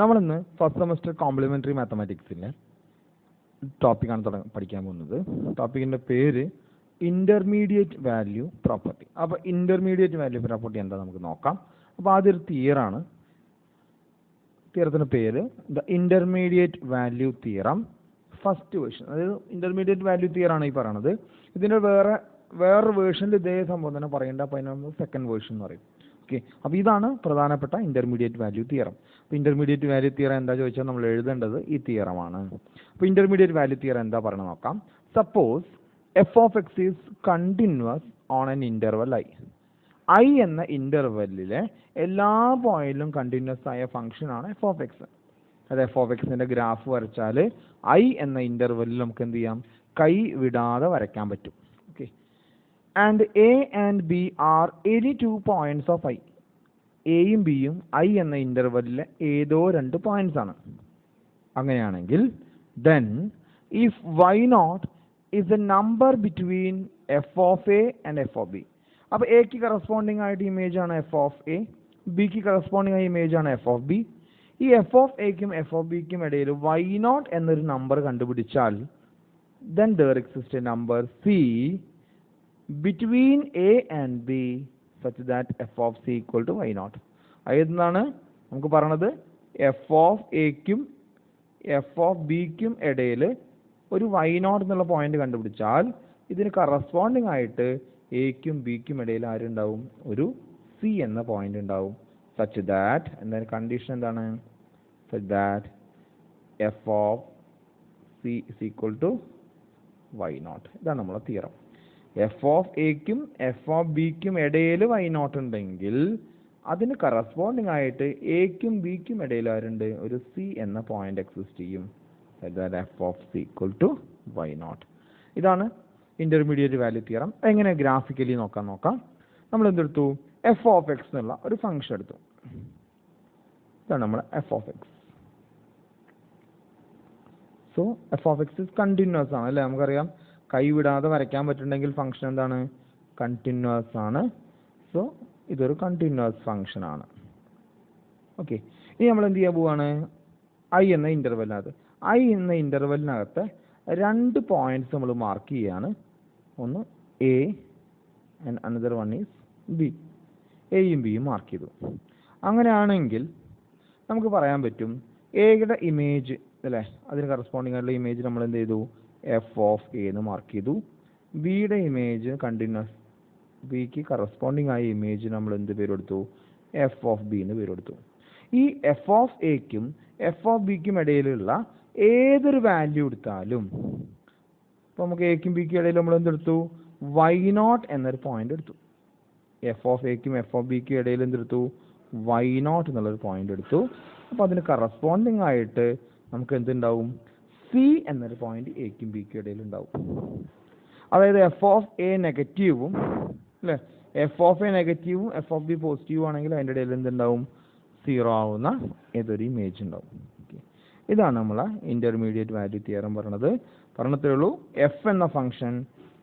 നമ്മളിന്ന് first semester complimentary മാത്തമാറ്റിക്സിൻ്റെ ടോപ്പിക്കാണ് പഠിക്കാൻ പോകുന്നത്. ടോപ്പിക്കിൻ്റെ പേര് ഇൻ്റർമീഡിയറ്റ് വാല്യൂ പ്രോപ്പർട്ടി. അപ്പോൾ ഇൻ്റർമീഡിയറ്റ് വാല്യൂ പ്രോപ്പർട്ടി എന്താ നമുക്ക് നോക്കാം. അപ്പോൾ ആദ്യം ഒരു തിയറാണ്. തിയറത്തിൻ്റെ പേര് the intermediate value theorem first version. അതായത് ഇൻ്റർമീഡിയറ്റ് വാല്യൂ തിയറാണ് ഈ പറയണത്. ഇതിൻ്റെ വേറൊരു വേർഷനിൽ ഇതേ സംഭവം തന്നെ പറയേണ്ട. അപ്പോൾ അതിന് നമ്മൾ സെക്കൻഡ് വേർഷൻ എന്ന് പറയും. ഓക്കെ, അപ്പോൾ ഇതാണ് പ്രധാനപ്പെട്ട ഇൻ്റർമീഡിയറ്റ് വാല്യൂ തിയറം. അപ്പോൾ ഇൻ്റർമീഡിയറ്റ് വാല്യൂ തിയറം എന്താ ചോദിച്ചാൽ നമ്മൾ എഴുതേണ്ടത് ഈ തിയറമാണ്. അപ്പോൾ ഇൻ്റർമീഡിയറ്റ് വാല്യൂ തിയറം എന്താ പറയണത് നോക്കാം. Suppose F of X is continuous on N interval I. I എന്ന ഇൻ്റർവെല്ലിലെ എല്ലാ പോയിന്റിലും കണ്ടിന്യൂസ് ആയ ഫംഗ്ഷനാണ് എഫ് ഓഫ് എക്സ്. അത് എഫ് ഓഫ് എക്സിൻ്റെ ഗ്രാഫ് വരച്ചാൽ ഐ എന്ന ഇൻ്റർവെല്ലിൽ നമുക്ക് എന്ത് ചെയ്യാം, കൈ വിടാതെ വരയ്ക്കാൻ പറ്റും. Okay, and A and B are any 2 points of I. എയും ബിയും ഐ എന്ന ഇൻ്റർവെല്ലിലെ ഏതോ 2 points ആണ്. അങ്ങനെയാണെങ്കിൽ then if y naught is the number between f of a and f of b. അപ്പോൾ എക്ക് കറസ്പോണ്ടിങ് ആയിട്ട് ഇമേജ് ആണ് എഫ് ഓഫ് എ, ബിക്ക് കറസ്പോണ്ടിങ് ആയ ഇമേജ് ആണ് എഫ് ഓഫ് ബി. ഈ എഫ് ഓഫ് എക്കും എഫ് ഓഫ് ബിക്കും ഇടയിൽ വൈ നോട്ട് എന്നൊരു നമ്പർ കണ്ടുപിടിച്ചാൽ then there exists a number c between a and b such that f of c equal to y naught. അതെന്താണ് നമുക്ക് പറയണത്, എഫ് ഓഫ് എക്കും എഫ് ഓഫ് ബിക്കും ഇടയിൽ ഒരു വൈ നോട്ട് എന്നുള്ള പോയിന്റ് കണ്ടുപിടിച്ചാൽ ഇതിന് കറസ്പോണ്ടിങ് ആയിട്ട് എക്കും ബിക്കും ഇടയിൽ ആരുണ്ടാവും, ഒരു സി എന്ന പോയിന്റ് ഉണ്ടാവും. സച്ച് ദാറ്റ് എന്താണ് കണ്ടീഷൻ, എന്താണ് such that f of c is equal to y naught. ഇതാണ് നമ്മളെ തിയറം. എഫ് ഓഫ് എക്കും എഫ് ഓഫ് ബിക്കും ഇടയിൽ വൈ നോട്ട് ഉണ്ടെങ്കിൽ അതിന് കറസ്പോണ്ടിങ് ആയിട്ട് എക്കും ബിക്കും ഇടയിൽ ആരുണ്ട്, ഒരു സി എന്ന പോയിന്റ് എക്സിസ്റ്റ് ചെയ്യും. F of c equal to y naught. ഇതാണ് ഇൻ്റർമീഡിയറ്റ് വാല്യൂ തിയറം. എങ്ങനെ ഗ്രാഫിക്കലി നോക്കാം. നമ്മൾ എന്തെടുത്തു, എഫ് ഓഫ് എക്സ് എന്നുള്ള ഒരു ഫംഗ്ഷൻ എടുത്തു. ഇതാണ് നമ്മൾ F of X. So F of X is continuous ആണ് അല്ലേ. നമുക്കറിയാം കൈ വിടാതെ വരയ്ക്കാൻ പറ്റുന്നുണ്ടെങ്കിൽ ഫംഗ്ഷൻ എന്താണ്, കണ്ടിന്യൂസ് ആണ്. സോ ഇതൊരു കണ്ടിന്യൂസ് ഫംഗ്ഷൻ ആണ്. ഓക്കെ, ഇനി നമ്മൾ എന്ത് ചെയ്യാൻ പോവാണ്, ഐ എന്ന ഇൻ്റർവെല്ലിനകത്ത് ഐ എന്ന ഇൻ്റർവെല്ലിനകത്ത് 2 points നമ്മൾ മാർക്ക് ചെയ്യാണ്. ഒന്ന് A and another one is B. എയും ബിയും മാർക്ക് ചെയ്തു. അങ്ങനെയാണെങ്കിൽ നമുക്ക് പറയാൻ പറ്റും എയുടെ ഇമേജ് അല്ലേ, അതിന് കറസ്പോണ്ടിങ് ആയിട്ടുള്ള ഇമേജ് നമ്മൾ എന്ത് ചെയ്തു, എഫ് ഓഫ് എ എന്ന് മാർക്ക് ചെയ്തു. ബിയുടെ ഇമേജ് കണ്ടിന്യൂസ്, ബിക്ക് കറസ്പോണ്ടിങ് ആയ ഇമേജ് നമ്മൾ എന്ത് പേര് കൊടുത്തു, എഫ് ഓഫ് ബി എന്ന് പേര് കൊടുത്തു. ഈ എഫ് ഓഫ് എക്കും എഫ് ഓഫ് ബിക്കും ഇടയിലുള്ള ഏതൊരു വാല്യൂ എടുത്താലും, ഇപ്പോൾ നമുക്ക് എക്കും ബിക്കും ഇടയിൽ നമ്മൾ എന്തെടുത്തു, വൈ നോട്ട് എന്നൊരു പോയിന്റ് എടുത്തു. എഫ് ഓഫ് എക്കും എഫ് ഓഫ് ബിക്കും ഇടയിൽ എന്തെടുത്തു, വൈ നോട്ട് എന്നുള്ളൊരു പോയിന്റ് എടുത്തു. അപ്പോൾ അതിന് കറസ്പോണ്ടിങ് ആയിട്ട് നമുക്ക് എന്തുണ്ടാവും, സി എന്നൊരു പോയിന്റ് എക്കും ബിക്കും ഇടയിൽ ഉണ്ടാവും. അതായത് എഫ് ഓഫ് എ നെഗറ്റീവും അല്ലേ, എഫ് ഓഫ് എ നെഗറ്റീവും എഫ് ഓഫ് ബി പോസിറ്റീവും ആണെങ്കിൽ അതിൻ്റെ ഇടയിൽ എന്തുണ്ടാവും, 0 ആവുന്ന ഏതൊരു ഇമേജ് ഉണ്ടാവും. ഇതാണ് നമ്മളെ ഇൻ്റർമീഡിയറ്റ് വാല്യൂ തിയറം പറഞ്ഞതേ ഉള്ളൂ. എഫ് എന്ന ഫംഗ്ഷൻ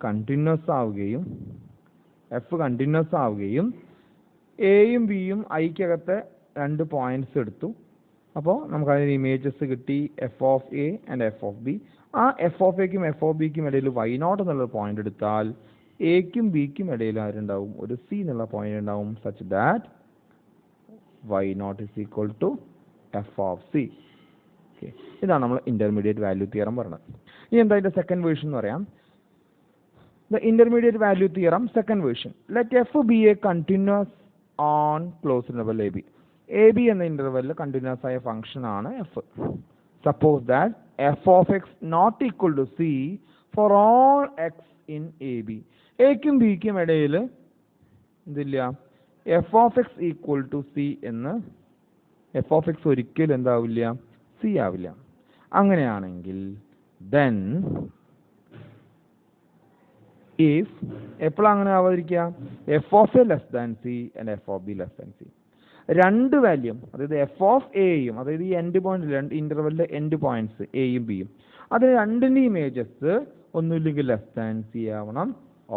കണ്ടിന്യൂസ് ആവുകയും എയും ബിയും ഐക്കകത്തെ 2 points എടുത്തു. അപ്പോൾ നമുക്ക് അതിന് ഇമേജസ് കിട്ടി, f of A and F of B. ആ എഫ് ഓഫ് എക്കും എഫ് ഓഫ് ബിക്കും ഇടയിൽ വൈ നോട്ട് എന്നുള്ള പോയിന്റ് എടുത്താൽ എക്കും ബിക്കും ഇടയിൽ ആരുണ്ടാവും, ഒരു സി എന്നുള്ള പോയിന്റ് ഉണ്ടാവും. Such that y naught is equal to f of c. Okay, ഇതാണ് നമ്മൾ ഇൻ്റർമീഡിയറ്റ് വാല്യൂ തിയറം പറഞ്ഞത്. ഇനി എന്താ ഇതിൻ്റെ സെക്കൻഡ് വേർഷൻ എന്ന് പറയാം. The intermediate value theorem second version. Let f be a continuous on close interval a b. A b എന്ന ഇൻ്റർവെല്ലിൽ കണ്ടിന്യൂസ് ആയ ഫംഗ്ഷൻ ആണ് f. Suppose that f of x not equal to c for all x in a b. എക്കും ബിക്കും ഇടയിൽ എന്തില്ല, f of X equal to c എന്ന്, f of x ഒരിക്കലും എന്താവില്ല, സി ആവില്ല. അങ്ങനെയാണെങ്കിൽ ദെൻ ഇഫ് എപ്പോഴാണ് അങ്ങനെ ആവാതിരിക്കുക, f of A less than C and F of be less than C. 2 value, അതായത് എഫ് ഓഫ് എയും, അതായത് ഈ എൻഡ് പോയിന്റ് ഇൻ്റർവെല്ലിലെ എൻഡ് പോയിന്റ്സ് എയും ബിയും, അതിന് 2ൻ്റെ ഇമേജസ് ഒന്നുമില്ലെങ്കിൽ ലെസ് ദാൻ സി ആവണം,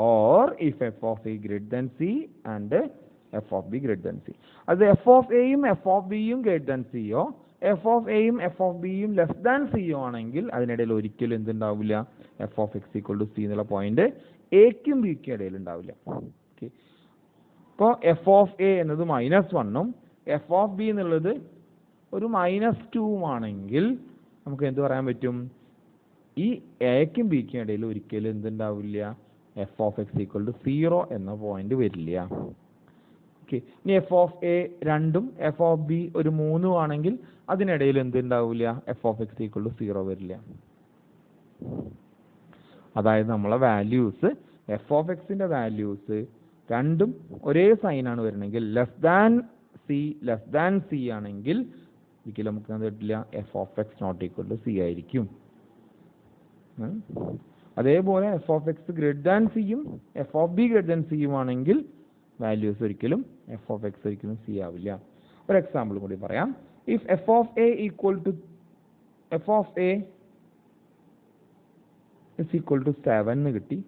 or if f of A greater than C and F of b greater than C. അത് എഫ് ഓഫ് എയും എഫ് ഓഫ് ബിയും ഗ്രേറ്റർ ദാൻ സിയോ എഫ് ഓഫ് എയും എഫ് ഓഫ് ബിയും ലെസ് ദാൻ സിയോ ആണെങ്കിൽ അതിനിടയിൽ ഒരിക്കലും എന്തുണ്ടാവില്ല, F of X equal to c എന്നുള്ള പോയിന്റ് എക്കും ബിക്കും ഇടയിൽ ഉണ്ടാവില്ല. ഓക്കെ, ഇപ്പോൾ എഫ് ഓഫ് എ എന്നത് -1ഉം എഫ് ഓഫ് ബി എന്നുള്ളത് ഒരു -2ഉം ആണെങ്കിൽ നമുക്ക് എന്ത് പറയാൻ പറ്റും, ഈ എക്കും ബിക്കും ഇടയിൽ ഒരിക്കലും എന്തുണ്ടാവില്ല, F of X equal to 0 എന്ന പോയിന്റ് വരില്ല. ഓക്കെ, ഇനി എഫ് ഓഫ് എ 2ഉം എഫ് ഓഫ് ബി ഒരു 3ഉം ആണെങ്കിൽ അതിനിടയിൽ എന്തുണ്ടാവില്ല, F of X equal to 0 വരില്ല. അതായത് നമ്മളെ വാല്യൂസ് എഫ് ഓഫ് എക്സിന്റെ വാല്യൂസ് രണ്ടും ഒരേ സൈനാണ് വരണമെങ്കിൽ ലെസ് ദാൻ സി ആണെങ്കിൽ ഒരിക്കലും നമുക്ക് എന്ത് കിട്ടില്ല, f of x not equal to c ആയിരിക്കും. അതേപോലെ f of x greater than സിയും f of b greater than സിയും ആണെങ്കിൽ വാല്യൂസ് ഒരിക്കലും എഫ് ഓഫ് എക്സ് ഒരിക്കലും സി ആവില്ല. ഒരു എക്സാമ്പിൾ കൂടി പറയാം. If f of a equal to f of a is equal to 7 എന്ന് കിട്ടി,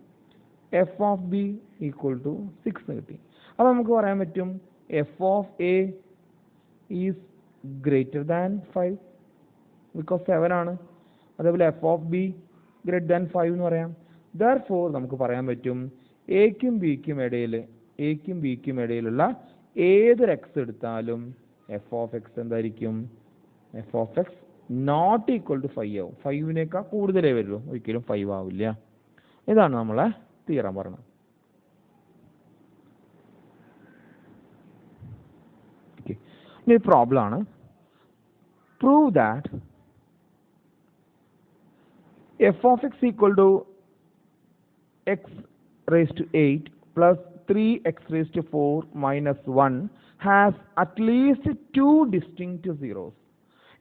f of b equal to 6 എന്ന് കിട്ടി. അപ്പോൾ നമുക്ക് പറയാൻ പറ്റും f of a is greater than 5 because 7 ആണ്. അതേപോലെ f of b greater than 5 എന്ന് പറയാം. ദെർഫോർ നമുക്ക് പറയാൻ പറ്റും എക്കും ബിക്കും ഇടയിലുള്ള ഏതൊരു എക്സ് എടുത്താലും എഫ് ഓഫ് എക്സ് എന്തായിരിക്കും, f of x not equal to 5 ആവും. 5നേക്കാൾ കൂടുതലേ വരുള്ളൂ, ഒരിക്കലും 5 ആവില്ല. ഇതാണ് നമ്മളെ തിയറം പറഞ്ഞത്. ഇനി പ്രോബ്ലം ആണ്. Prove that f of X equal to x raise to 8 plus 3x raised to 4 minus 1 has at least 2 distinct zeros.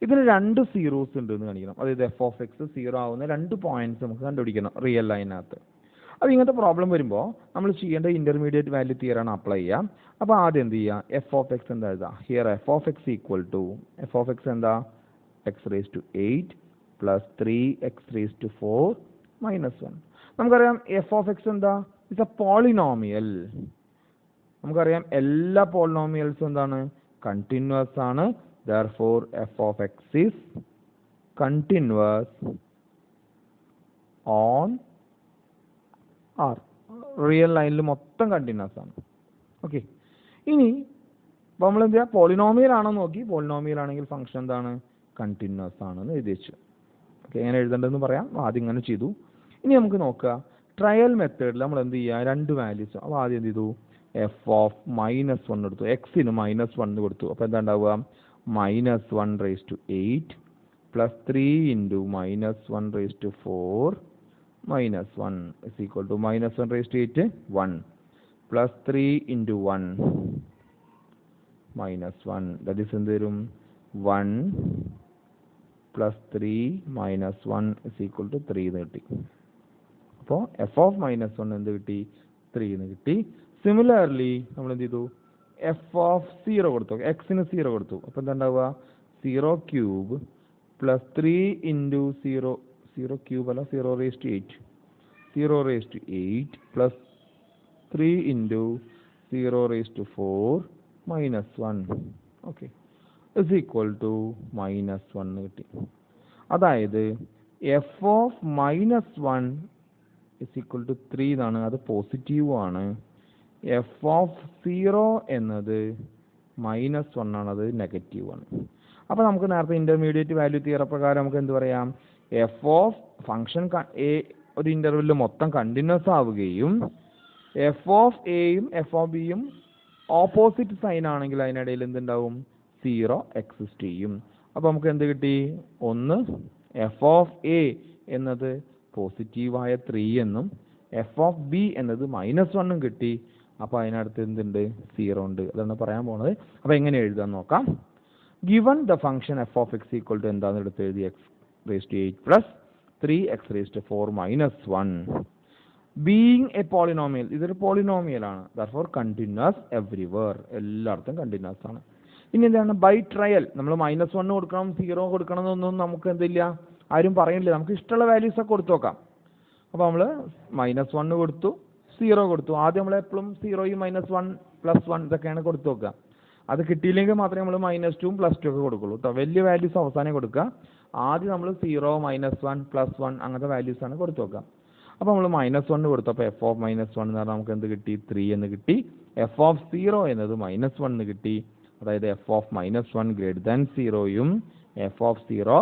ഇതിന് 2 സീറോസ് ഉണ്ട് എന്ന് കാണിക്കണം. അതായത് എഫ് ഓഫ് എക്സ് 0 ആവുന്ന 2 പോയിന്റ്സ് നമുക്ക് കണ്ടുപിടിക്കണം റിയൽ ലൈനകത്ത്. അപ്പോൾ ഇങ്ങനത്തെ പ്രോബ്ലം വരുമ്പോൾ നമ്മൾ ചെയ്യേണ്ട ഇന്റർമീഡിയറ്റ് വാല്യൂ തിയറാണ് അപ്ലൈ ചെയ്യാം. അപ്പോൾ ആദ്യം എന്ത് ചെയ്യുക, എഫ് ഓഫ് എക്സ് എന്താ എഴുതാം, here f of X equal to f of x എന്താ, x raise to 8 plus 3x raise to 4 minus 1. നമുക്കറിയാം എഫ് ഓഫ് എക്സ് എന്താ, ഇറ്റ്സ് എ പോളിനോമിയൽ. നമുക്കറിയാം എല്ലാ പോളിനോമിയൽസും എന്താണ്, കണ്ടിന്യൂസ് ആണ്. therefore f of x is continuous on R. Real ലൈനിൽ മൊത്തം continuous ആണ്. ഓക്കെ, ഇനി നമ്മൾ എന്ത് ചെയ്യുക, പോളിനോമിയൽ ആണോ നോക്കി, പോളിനോമിയൽ ആണെങ്കിൽ ഫംഗ്ഷൻ എന്താണ്, കണ്ടിന്യൂസ് ആണെന്ന് എഴുതി വെച്ചു. ഓക്കെ, എങ്ങനെ എഴുതേണ്ടതെന്ന് പറയാം. ആദ്യം ഇങ്ങനെ ചെയ്തു. ഇനി നമുക്ക് നോക്കുക, ട്രയൽ മെത്തേഡിൽ നമ്മൾ എന്ത് ചെയ്യുക, 2 വാല്യൂസ്. അപ്പോൾ ആദ്യം എന്ത് ചെയ്തു, എഫ് ഓഫ് -1 എടുത്തു, എക്സിന് -1 കൊടുത്തു. അപ്പോൾ എന്താ ഉണ്ടാവുക, -1 raise to 8 plus 3 into -1 raise to 4 -1 is equal to -1 raise to 8 1 plus 3 into 1 -1 that is എന്ത് വരും 1 പ്ലസ് 3 -1 ഇസ് ഈക്വൽ ടു 3 എന്ന് കിട്ടി. അപ്പോൾ എഫ് ഓഫ് -1 എന്ത് കിട്ടി, 3 എന്ന് കിട്ടി. സിമിലർലി നമ്മൾ എന്ത് ചെയ്തു, എഫ് ഓഫ് 0 കൊടുത്തു, എക്സിന് 0 കൊടുത്തു. അപ്പോൾ എന്താ ഉണ്ടാവുക, 0 ക്യൂബ് പ്ലസ് 3 ഇൻറ്റു 0 ക്യൂബ് അല്ല 0 raise to 8 plus 3 into 0 raise to 4 -1 okay is equal to -1 കിട്ടി. അതായത് f of -1 is equal to 3 എന്നാണ്, അത് പോസിറ്റീവ് ആണ്. എഫ് ഓഫ് 0 എന്നത് -1 ആണ്, അത് നെഗറ്റീവ് ആണ്. അപ്പോൾ നമുക്ക് നേരത്തെ ഇന്റർമീഡിയറ്റ് വാല്യൂ തിയറം പ്രകാരം നമുക്ക് എന്ത് പറയാം, എഫ് ഓഫ് ഫംഗ്ഷൻ എ ഒരു ഇന്റർവെല്ലിൽ മൊത്തം കണ്ടിന്യൂസ് ആവുകയും എഫ് ഓഫ് എയും എഫ് ഓഫ് ബിയും ഓപ്പോസിറ്റ് സൈൻ ആണെങ്കിൽ അതിനിടയിൽ എന്തുണ്ടാവും, 0 എക്സിസ്റ്റ് ചെയ്യും. അപ്പോൾ നമുക്ക് എന്ത് കിട്ടി, ഒന്ന് എഫ് ഓഫ് എ എന്നത് പോസിറ്റീവായ 3 എന്നും എഫ് ഓഫ് ബി എന്നത് -1 കിട്ടി. അപ്പോൾ അതിനടുത്ത് എന്തുണ്ട്, 0 ഉണ്ട്. അതാണ് പറയാൻ പോണത്. അപ്പോൾ എങ്ങനെ എഴുതാൻ നോക്കാം. Given the function f of X equal to എന്താണെന്ന് എടുത്ത് എഴുതി, x raise to 8 plus 3x raise to 4 -1 being a polynomial, ഇതൊരു പോളിനോമിയൽ ആണ്. ദർഫോർ കണ്ടിന്യൂസ് എവ്രിവെയർ, എല്ലായിടത്തും കണ്ടിന്യൂസ് ആണ്. ഇനി എന്താണ്, ബൈ ട്രയൽ നമ്മൾ -1 കൊടുക്കണം 0 കൊടുക്കണം എന്നൊന്നും നമുക്ക് എന്തില്ല, ആരും പറയുന്നില്ല. നമുക്ക് ഇഷ്ടമുള്ള വാല്യൂസ് ഒക്കെ കൊടുത്തു നോക്കാം. അപ്പോൾ നമ്മൾ -1 കൊടുത്തു, 0 കൊടുത്തു. ആദ്യം നമ്മൾ എപ്പോഴും 0യും -1 +1 ഇതൊക്കെയാണ് കൊടുത്തു നോക്കുക. അത് കിട്ടിയില്ലെങ്കിൽ മാത്രമേ നമ്മൾ -2 +2 ഒക്കെ കൊടുക്കുള്ളൂ കേട്ടോ. വലിയ വാല്യൂസ് അവസാനം കൊടുക്കുക. ആദ്യം നമ്മൾ 0 -1 +1 അങ്ങനത്തെ വാല്യൂസ് ആണ് കൊടുത്തു നോക്കുക. അപ്പോൾ നമ്മൾ -1 കൊടുത്തപ്പോൾ f ഓഫ് -1 എന്ന് പറഞ്ഞാൽ നമുക്ക് എന്ത് കിട്ടി? 3 എന്ന് കിട്ടി. f ഓഫ് 0 എന്നത് -1 എന്ന് കിട്ടി. അതായത് f ഓഫ് -1 ഗ്രേറ്റർ ദാൻ 0യും f ഓഫ് 0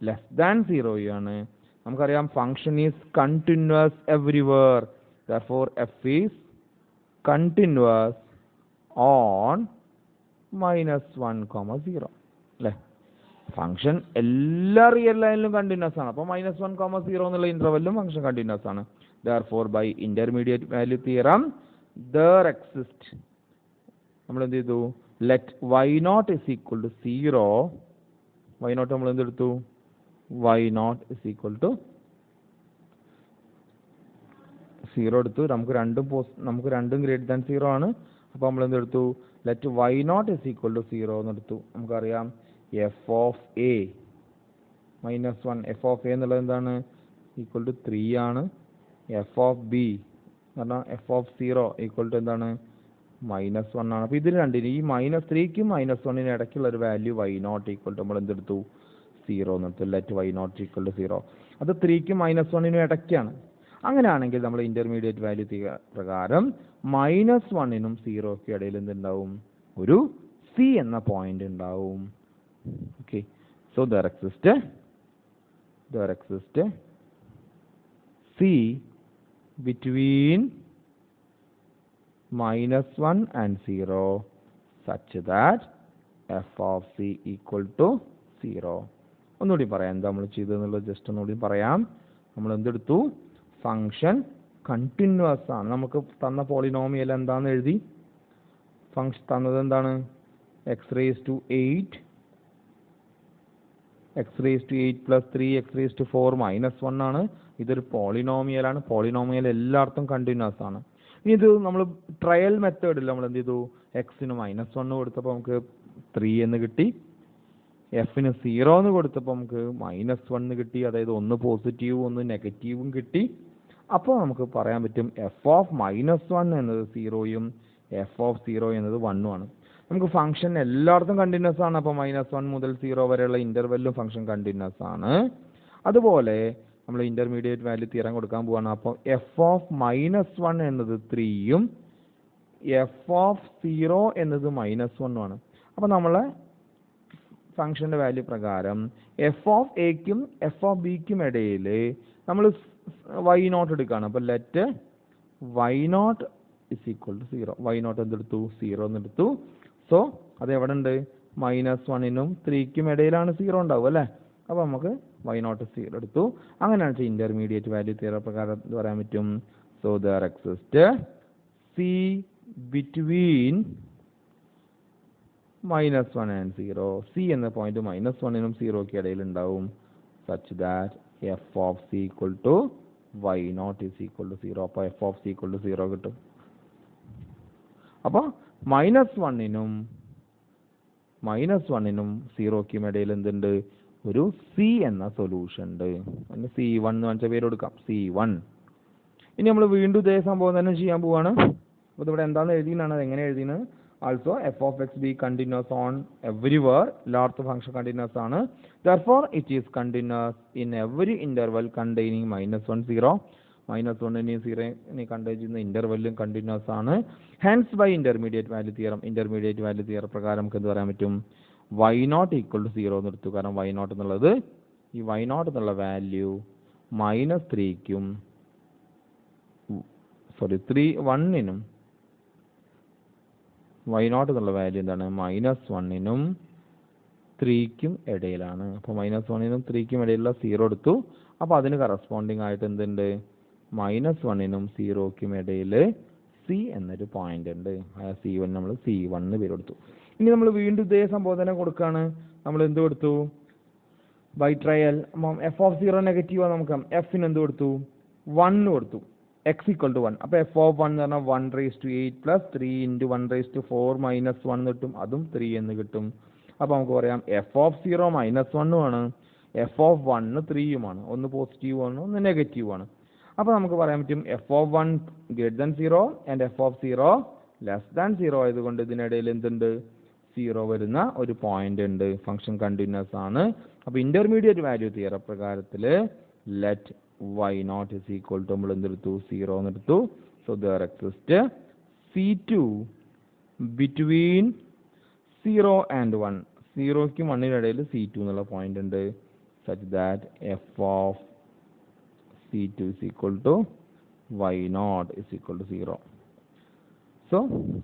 ലെസ് ദാൻ 0യും ആണ്. നമുക്കറിയാം function is continuous everywhere. therefore f is continuous on -1, 0 അല്ലേ? ഫംഗ്ഷൻ എല്ലാ റിയൽ ലൈനിലും കണ്ടിന്യൂസ് ആണ്. അപ്പോൾ -1, 0 എന്നുള്ള ഇന്റർവെല്ലും ഫംഗ്ഷൻ കണ്ടിന്യൂസ് ആണ്. therefore by intermediate value theorem there exist, നമ്മൾ എന്ത് ചെയ്തു? let y0 is equal to 0. y0 നമ്മൾ എന്തെടുത്തു? y0 is equal to 0 എടുത്തു. നമുക്ക് രണ്ടും ഗ്രേറ്റർ ദാൻ 0 ആണ്. അപ്പോൾ നമ്മൾ എന്തെടുത്തു? let y0 is equal to 0 എന്നെടുത്തു. നമുക്കറിയാം f of a -1 f of a എന്നുള്ളത് എന്താണ്? ഈക്വൽ ടു 3 ആണ്. f ഓഫ് b എന്ന് പറഞ്ഞാൽ f ഓഫ് 0 ഈക്വൽ ടു എന്താണ്? -1 ആണ്. അപ്പോൾ ഇതിൽ രണ്ടിനും ഈ -3ക്കും -1നും ഇടയ്ക്കുള്ള ഒരു വാല്യൂ y0 ഈക്വൽ ടു നമ്മൾ എന്തെടുത്തു? 0 എന്നെടുത്തു. let y0 equal to 0. അത് 3ക്കും -1നും ഇടയ്ക്കാണ്. അങ്ങനെയാണെങ്കിൽ നമ്മൾ ഇന്റർമീഡിയറ്റ് വാല്യൂ പ്രകാരം -1നും 0ക്കും ഇടയിൽ എന്തുണ്ടാവും? ഒരു c എന്ന പോയിന്റ് ഉണ്ടാവും. Okay, so there exists c between -1 and 0 such that f of c equal to 0. ഒന്നുകൂടി പറയാം എന്താ നമ്മൾ ചെയ്തതെന്നുള്ളത് ജസ്റ്റ് ഒന്നുകൂടി പറയാം. നമ്മൾ എന്തെടുത്തു? ഫംഗ്ഷൻ കണ്ടിന്യൂസ് ആണ്. നമുക്ക് തന്ന പോളിനോമിയൽ എന്താണെന്ന് എഴുതി. ഫംഗ്ഷൻ തന്നത് എന്താണ്? x⁻8 + 3 x⁴ -1 ആണ്. ഇതൊരു പോളിനോമിയലാണ്. പോളിനോമിയൽ എല്ലായിടത്തും കണ്ടിന്യൂസ് ആണ്. ഇനി ഇത് നമ്മൾ ട്രയൽ മെത്തേഡിൽ നമ്മൾ എന്ത് ചെയ്തു? എക്സിന് -1 കൊടുത്തപ്പോൾ നമുക്ക് 3 എന്ന് കിട്ടി. എഫിന് 0 എന്ന് കൊടുത്തപ്പോൾ നമുക്ക് -1 എന്ന് കിട്ടി. അതായത് ഒന്ന് പോസിറ്റീവും ഒന്ന് നെഗറ്റീവും കിട്ടി. അപ്പോൾ നമുക്ക് പറയാൻ പറ്റും f ഓഫ് -1 എന്നത് 0യും f ഓഫ് 0 എന്നത് 1ഉം ആണ്. നമുക്ക് ഫംഗ്ഷൻ എല്ലായിടത്തും കണ്ടിന്യൂസ് ആണ്. അപ്പോൾ -1 മുതൽ 0 വരെയുള്ള ഇന്റർവെല്ലും ഫംഗ്ഷൻ കണ്ടിന്യൂസ് ആണ്. അതുപോലെ നമ്മൾ ഇന്റർമീഡിയറ്റ് വാല്യൂ തിയറം കൊടുക്കാൻ പോവാണ്. അപ്പോൾ f ഓഫ് -1 എന്നത് 3യും f ഓഫ് 0 എന്നത് -1ഉം ആണ്. അപ്പോൾ നമ്മളെ ഫംഗ്ഷന്റെ വാല്യൂ പ്രകാരം f ഓഫ് എക്കും f ഓഫ് ബിക്കും ഇടയിൽ നമ്മൾ y0 എടുക്കുകയാണ്. അപ്പോൾ let y0 is equal to 0. y0 എന്തെടുത്തു? 0 എന്നെടുത്തു. സോ അത് എവിടെ ഉണ്ട്? -1നും 3ക്കും ഇടയിലാണ് 0 ഉണ്ടാവും അല്ലേ? അപ്പോൾ നമുക്ക് y0 0 എടുത്തു. അങ്ങനെയാണ് വെച്ചാൽ ഇന്റർമീഡിയറ്റ് വാല്യൂ തിയറം പ്രകാരം എന്ത് പറയാൻ പറ്റും? So there exists c between -1 and 0. c എന്ന പോയിന്റ് -1നും 0ക്കും ഇടയിൽ ഉണ്ടാവും. such that f of c equal to y0 is equal to 0. അപ്പോൾ f of c equal to 0 കിട്ടും. അപ്പോൾ -1നും 0ക്കും ഇടയിൽ എന്തുണ്ട്? ഒരു c എന്ന സൊല്യൂഷൻ ഉണ്ട്. അതിന് c1 എന്ന് വെച്ച പേര് കൊടുക്കാം. c1. ഇനി നമ്മൾ വീണ്ടും ഇതേ സംഭവം തന്നെ ചെയ്യാൻ പോവാണ്. അപ്പോൾ ഇവിടെ എന്താണെന്ന് എഴുതിയെന്നാണ്. അത് എങ്ങനെ എഴുതിയത്? Also f of x be continuous on everywhere. എല്ലായിടത്തും ഫംഗ്ഷൻ കണ്ടിന്യൂസ് ആണ്. therefore it is continuous in every interval containing -1 0. -1നെയും 0നെയും contain ചെയ്യുന്ന ഇന്റർവെല്ലും കണ്ടിന്യൂസ് ആണ്. hence by intermediate value theorem പ്രകാരം നമുക്ക് എന്ത് പറയാൻ പറ്റും? y0 equal to 0 എന്ന് എടുത്തു. കാരണം y0 എന്നുള്ളത് ഈ y0 എന്നുള്ള വാല്യൂ -3ക്കും 1നും y0 എന്നുള്ള വാല്യൂ എന്താണ്? -1നും 3ക്കും ഇടയിലാണ്. അപ്പോൾ -1നും 3ക്കും ഇടയിലുള്ള 0 എടുത്തു. അപ്പോൾ അതിന് കറസ്പോണ്ടിങ് ആയിട്ട് എന്തുണ്ട്? -1നും 0ക്കും ഇടയിൽ c എന്നൊരു പോയിന്റ് ഉണ്ട്. ആ c1 നമ്മൾ c1 എന്ന് പേര് കൊടുത്തു. ഇനി നമ്മൾ വീണ്ടും ഇതേ സംബോധന കൊടുക്കുകയാണ്. നമ്മൾ എന്ത് കൊടുത്തു? ബൈ ട്രയൽ f ഓഫ് 0 നെഗറ്റീവാണ്. നമുക്ക് എഫിന് എന്ത് കൊടുത്തു? 1 കൊടുത്തു. x equal to 1. അപ്പോൾ f of 1 എന്ന് പറഞ്ഞാൽ 1�8 + 3 × 1⁴ - 1 കിട്ടും. അതും 3 എന്ന് കിട്ടും. അപ്പോൾ നമുക്ക് പറയാം f of 0 -1 ആണ്. f of 1 3യുമാണ്. ഒന്ന് പോസിറ്റീവ് ആണ് ഒന്ന് നെഗറ്റീവ് ആണ്. അപ്പോൾ നമുക്ക് പറയാൻ പറ്റും f of 1 > 0 and f of 0 less than 0 ആയതുകൊണ്ട് ഇതിനിടയിൽ എന്തുണ്ട്, 0 വരുന്ന ഒരു പോയിന്റ് ഉണ്ട്. ഫംഗ്ഷൻ കണ്ടിന്യൂസ് ആണ്. അപ്പോൾ ഇന്റർമീഡിയറ്റ് വാല്യൂ തിയറം പ്രകാരത്തിൽ let y0 is equal to നമ്മൾ എന്തെടുത്തു, 0 എന്നെടുത്തു. So there exists C2 between 0 and 1. 0ക്കും 1നും ഇടയിൽ C2 എന്നുള്ള പോയിന്റ് ഉണ്ട്, such that f of C2 is equal to y0 is equal to 0. So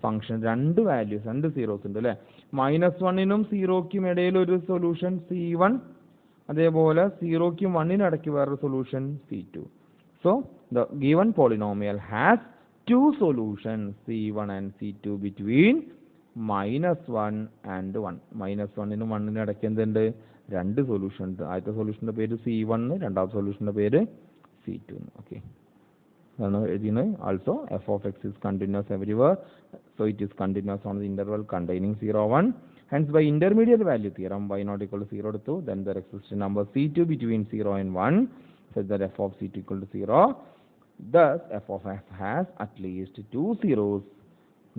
function രണ്ട് വാല്യൂസ്, രണ്ട് സീറോസ് ഉണ്ട് അല്ലേ. -1നും 0ക്കും ഇടയിൽ ഒരു സൊല്യൂഷൻ C1, അതേപോലെ 0ക്കും 1നും ഇടയ്ക്ക് വേറൊരു solution C2. So the given polynomial has two solutions C1 and C2 between -1 and 1. -1നും 1നും ഇടയ്ക്ക് എന്തുണ്ട്, രണ്ട് സൊല്യൂഷൻ ഉണ്ട്. ആദ്യത്തെ സൊല്യൂഷൻ്റെ പേര് C1, രണ്ടാമത്തെ സൊല്യൂഷൻ്റെ പേര് C2. ഓക്കെ, അതാണ് എഴുതിയത്. Also f of x is continuous everywhere, so it is continuous on the interval containing 0, 1. Hence by intermediate value theorem y0 equal to 0 to, then there exists a number C2 between 0 and 1, such that f of C2 equal to 0. Thus f of f has at least two zeros,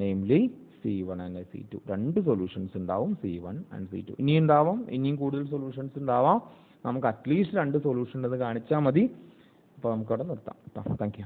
namely C1 and C2. രണ്ട് solutions ഉണ്ടാവും, C1 and C2. ഇനിയും കൂടുതൽ solutions ഉണ്ടാവാം. നമുക്ക് at least രണ്ട് solution ഉണ്ടെന്ന് കാണിച്ചാൽ മതി. അപ്പോൾ നമുക്കവിടെ നിർത്താം. Thank you.